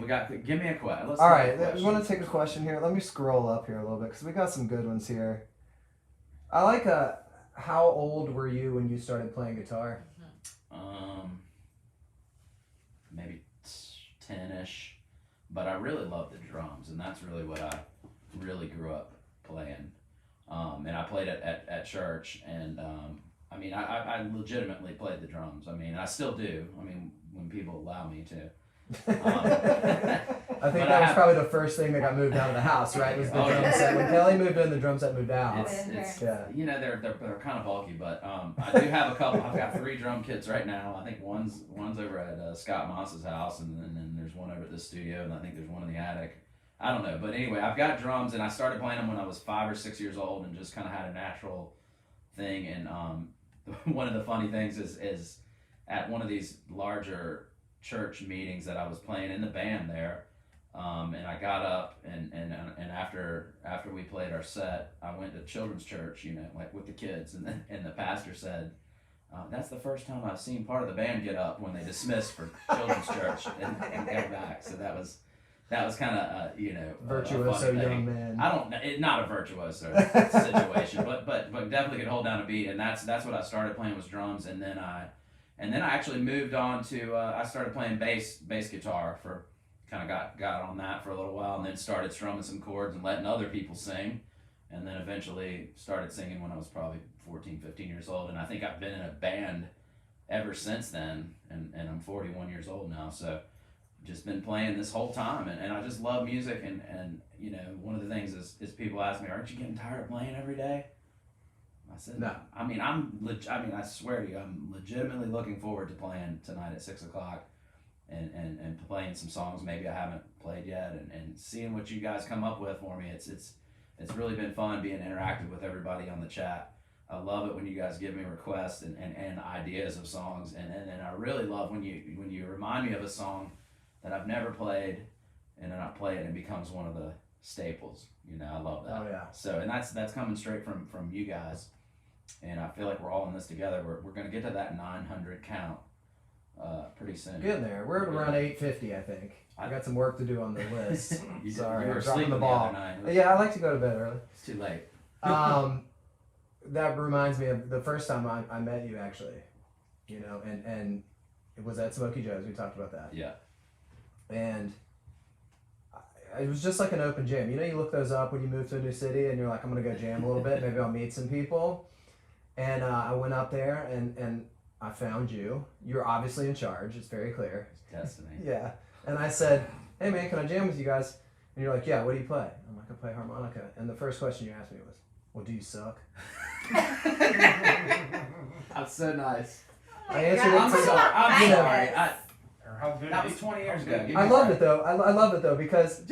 Give me a question. All right, we want to take a question here. Let me scroll up here a little bit because we got some good ones here. I like how old were you when you started playing guitar? Maybe 10-ish, but I really love the drums, and that's really what I really grew up playing. and I played it at church, and I mean, I legitimately played the drums. I mean, I still do. I mean, when people allow me to. I think that was probably the first thing that got moved out of the house, right? Was the drum set. When Kelly moved in, the drum set moved out. It's yeah. You know, they're kind of bulky, but I do have a couple. I've got 3 drum kits right now. I think one's over at Scott Moss's house, and then there's one over at this studio, and I think there's one in the attic. I don't know, but anyway, I've got drums, and I started playing them when I was 5 or 6 years old, and just kind of had a natural thing. And one of the funny things is at one of these larger church meetings that I was playing in the band there, and I got up and after we played our set, I went to children's church, you know, like with the kids, and the pastor said, that's the first time I've seen part of the band get up when they dismissed for children's church and go back. So that was kind of you know, virtuoso young man. I don't know, not a virtuoso situation, but definitely could hold down a beat, and that's what I started playing was drums, and then I actually moved on to I started playing bass guitar for kind of got on that for a little while, and then started strumming some chords and letting other people sing, and then eventually started singing when I was probably 14, 15 years old, and I think I've been in a band ever since then, and I'm 41 years old now, so just been playing this whole time, and I just love music, and you know, one of the things is people ask me, aren't you getting tired of playing every day? I said, no. I mean, I swear to you, I'm legitimately looking forward to playing tonight at 6 o'clock and playing some songs maybe I haven't played yet, and seeing what you guys come up with for me. It's really been fun being interactive with everybody on the chat. I love it when you guys give me requests and ideas of songs, and I really love when you remind me of a song that I've never played, and then I play it and it becomes one of the staples. You know, I love that. Oh yeah. So, and that's coming straight from you guys. And I feel like we're all in this together. We're going to get to that 900 count pretty soon. Getting there. We're at around 850, I think. I got some work to do on the list. Sorry, you were I'm dropping sleeping the ball. The other night. Yeah, I like to go to bed early. It's too late. That reminds me of the first time I met you, actually. You know, and it was at Smokey Joe's. We talked about that. Yeah. And it was just like an open jam. You know, you look those up when you move to a new city, and you're like, I'm gonna go jam a little bit. Maybe I'll meet some people. And I went up there, and I found you. You're obviously in charge. It's very clear. It's destiny. Yeah. And I said, hey man, can I jam with you guys? And you're like, yeah, what do you play? I'm like, I play harmonica. And the first question you asked me was, well, do you suck? That's so nice. I answered it. I'm sorry. I'm sorry. How good That was 20 years ago. I loved it though. I love it though because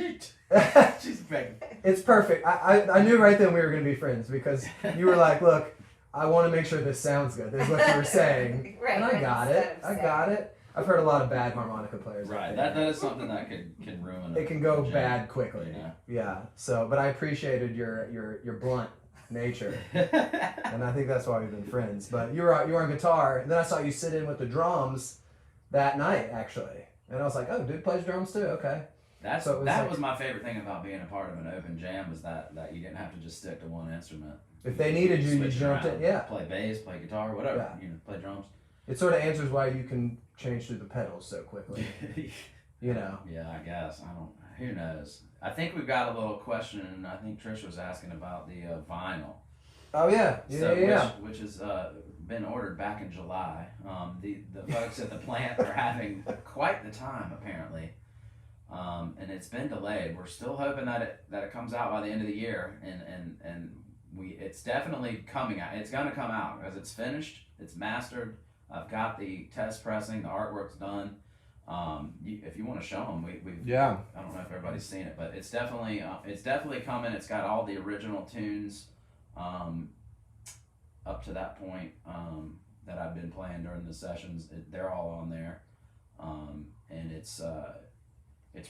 She's big. it's perfect. I knew right then we were going to be friends because you were like, look, I want to make sure this sounds good. This is what you were saying. Right, And I got it. instead I of got it. I've heard a lot of bad harmonica players. Right. That is something that can ruin It can go jam, bad quickly. you know? Yeah. So, but I appreciated your blunt nature, and I think that's why we've been friends. But you were on guitar, and then I saw you sit in with the drums that night actually, and I was like, oh, dude plays drums too. Okay. That So it was was like- was my favorite thing about being a part of an open jam was that you didn't have to just stick to one instrument. If they needed you, you Switch jumped around. in. Yeah. Play bass, play guitar, whatever. Yeah. You know, play drums. It sort of answers why you can change through the pedals so quickly. You know. Yeah, I guess. I don't. Who knows? I think we've got a little question, and I think Trish was asking about the vinyl. Oh yeah. So, Yeah. Which has been ordered back in July. The folks at the plant are having quite the time apparently, and it's been delayed. We're still hoping that it comes out by the end of the year, and it's definitely coming out. It's gonna come out because it's finished. It's mastered. I've got the test pressing. The artwork's done. If you want to show them, we've Yeah. I don't know if everybody's seen it, but it's definitely coming. It's got all the original tunes up to that point that I've been playing during the sessions. They're all on there, and it's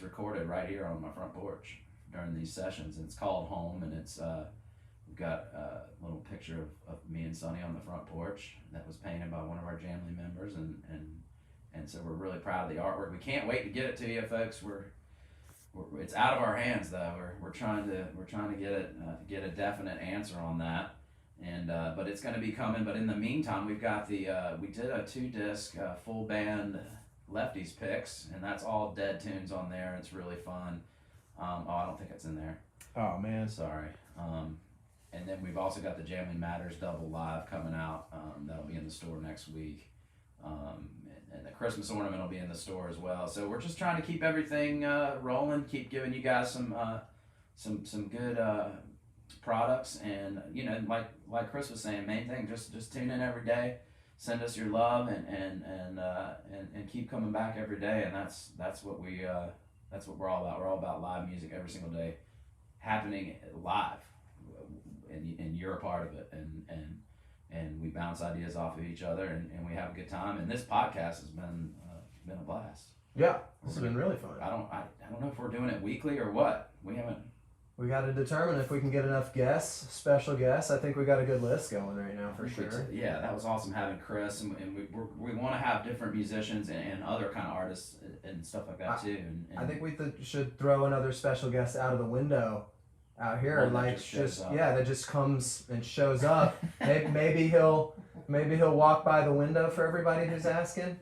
recorded right here on my front porch during these sessions. And it's called Home, and it's we've got a little picture of me and Sonny on the front porch that was painted by one of our Jamley members, and so we're really proud of the artwork. We can't wait to get it to you, folks. It's out of our hands though. We're trying to get a definite answer on that, and but it's going to be coming. But in the meantime, we've got we did a 2-disc full band Lefty's picks, and that's all dead tunes on there. It's really fun. I don't think it's in there. Oh man. Sorry. and then we've also got the Jamley Matters double live coming out. That'll be in the store next week. And the Christmas ornament will be in the store as well. So we're just trying to keep everything rolling, keep giving you guys some good products, and like Chris was saying, main thing, just tune in every day, send us your love, and keep coming back every day, and that's what we're all about. We're all about live music every single day, happening live, and you're a part of it, and we bounce ideas off of each other, and we have a good time. And this podcast has been a blast. Yeah, this has been really fun. I don't know if we're doing it weekly or what. We haven't. We got to determine if we can get enough guests, special guests. I think we got a good list going right now for sure. Yeah, that was awesome having Chris, and we want to have different musicians and other kind of artists and stuff like that too. And I think we should throw another special guest out of the window out here, one that like shows up. that just comes and shows up. maybe he'll walk by the window for everybody who's asking.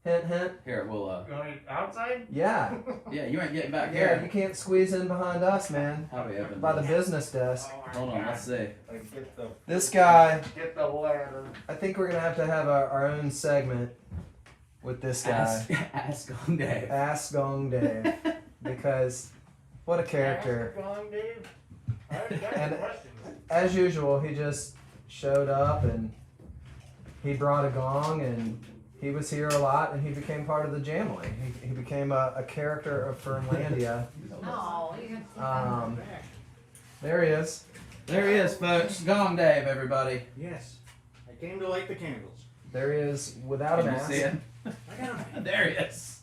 Hint, hint. Here, we'll Going outside? Yeah, yeah, you ain't getting back yeah. here. You can't squeeze in behind us, man. How do we open By the this? business desk. Hold on, let's see. This guy. Get the ladder. I think we're gonna have to have our own segment with this guy. Ask Gong Dave. Ask Gong Dave, because what a character. Gong Dave. I already got And- some questions. As usual, he just showed up and he brought a gong and he was here a lot and he became part of the Jamley. He became a character of Fernlandia. Oh, you There he is. There he is, folks. Gong Dave, everybody. Yes. I came to light the candles. There he is without a Can you mask. see it? I got him. There he is.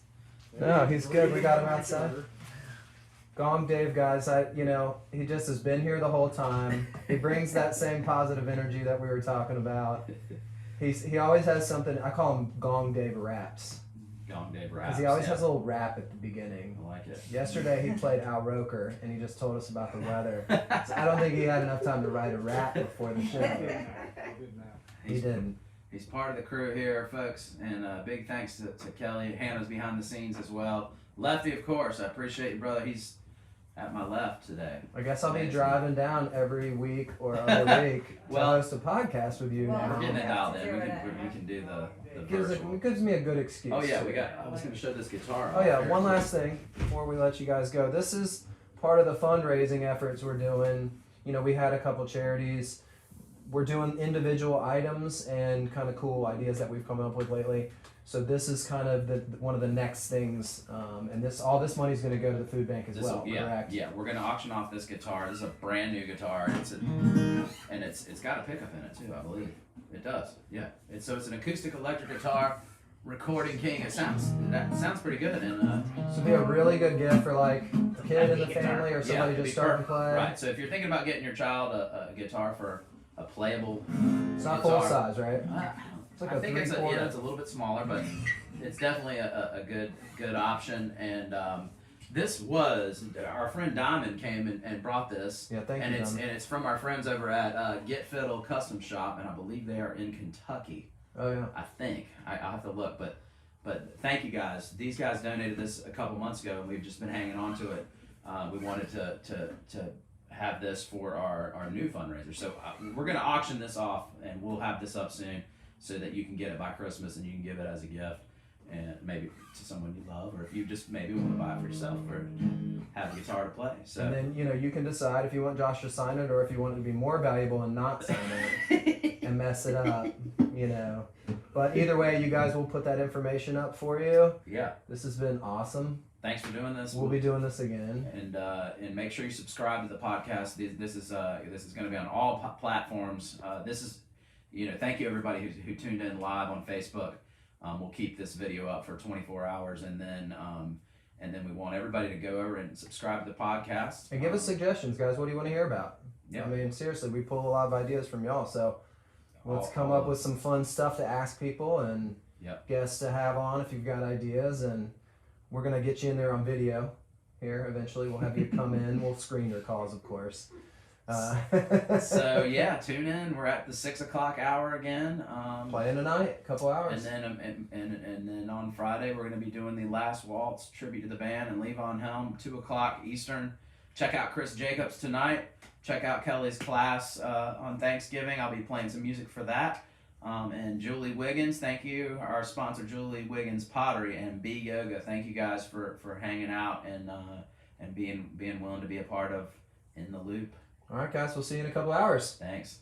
No, he's good. We got him outside. Gong Dave, guys, he just has been here the whole time. He brings that same positive energy that we were talking about. He always has something. I call him Gong Dave raps. Gong Dave raps. Because he always yeah. has a little rap at the beginning. I like it. Yesterday he played Al Roker and he just told us about the weather. So I don't think he had enough time to write a rap before the show. He didn't. He's part of the crew here, folks, and big thanks to Kelly. Hannah's behind the scenes as well. Lefty, of course, I appreciate you, brother. He's at my left today. I guess I'll be Amazing. driving down every week or other week to Well, host a podcast with you well, now. We're getting it have dialed to in. do We it can do the It virtual. gives me a good excuse. Oh yeah, I was going to show this guitar. Oh yeah, off here, one too. last thing before we let you guys go. This is part of the fundraising efforts we're doing. We had a couple charities. We're doing individual items and kind of cool ideas that we've come up with lately. So this is kind of one of the next things, and all this money is going to go to the food bank as well. Correct? Yeah, we're going to auction off this guitar. This is a brand new guitar. It's got a pickup in it too, I believe. It does. Yeah. It's an acoustic electric guitar, recording king. It sounds pretty good, and This would be a really good gift for like a kid in the family or somebody it'd be just starting to perfect. play. Right. So if you're thinking about getting your child a guitar for a playable It's not guitar, full size, right? It's like I a think it's a 3/4. it's a little bit smaller, but it's definitely a good option. And this was our friend Diamond came and brought this. Yeah, thank and you. it's from our friends over at Get Fiddle Custom Shop, and I believe they are in Kentucky. Oh yeah. I think I'll have to look, but thank you guys. These guys donated this a couple months ago, and we've just been hanging on to it. We wanted to have this for our new fundraiser, so we're gonna auction this off, and we'll have this up soon so that you can get it by Christmas and you can give it as a gift, and maybe to someone you love, or if you just maybe want to buy it for yourself or have a guitar to play. So And then you can decide if you want Josh to sign it or if you want it to be more valuable and not sign it and mess it up. But either way, you guys will put that information up for you. yeah, This has been awesome. thanks for doing this. We'll be doing this again. And make sure you subscribe to the podcast. This is going to be on all platforms. This is, thank you everybody who tuned in live on Facebook. We'll keep this video up for 24 hours, and then we want everybody to go over and subscribe to the podcast. And give us suggestions, guys. What do you want to hear about? Yeah. I mean, seriously, we pull a lot of ideas from y'all. So let's come up with some fun stuff to ask people and Yep. guests to have on if you've got ideas. And we're going to get you in there on video here eventually. We'll have you come in. We'll screen your calls, of course. So yeah, tune in. We're at the 6 o'clock hour again. Playing tonight, a couple hours. And then on Friday we're going to be doing the Last Waltz tribute to the band and Levon Helm, 2 o'clock Eastern. check out Chris Jacobs tonight. Check out Kelly's class on Thanksgiving. I'll be playing some music for that. And Julie Wiggins, thank you. Our sponsor, Julie Wiggins Pottery and B Yoga. Thank you guys for hanging out and being willing to be a part of In the Loop. All right, guys. We'll see you in a couple hours. Thanks.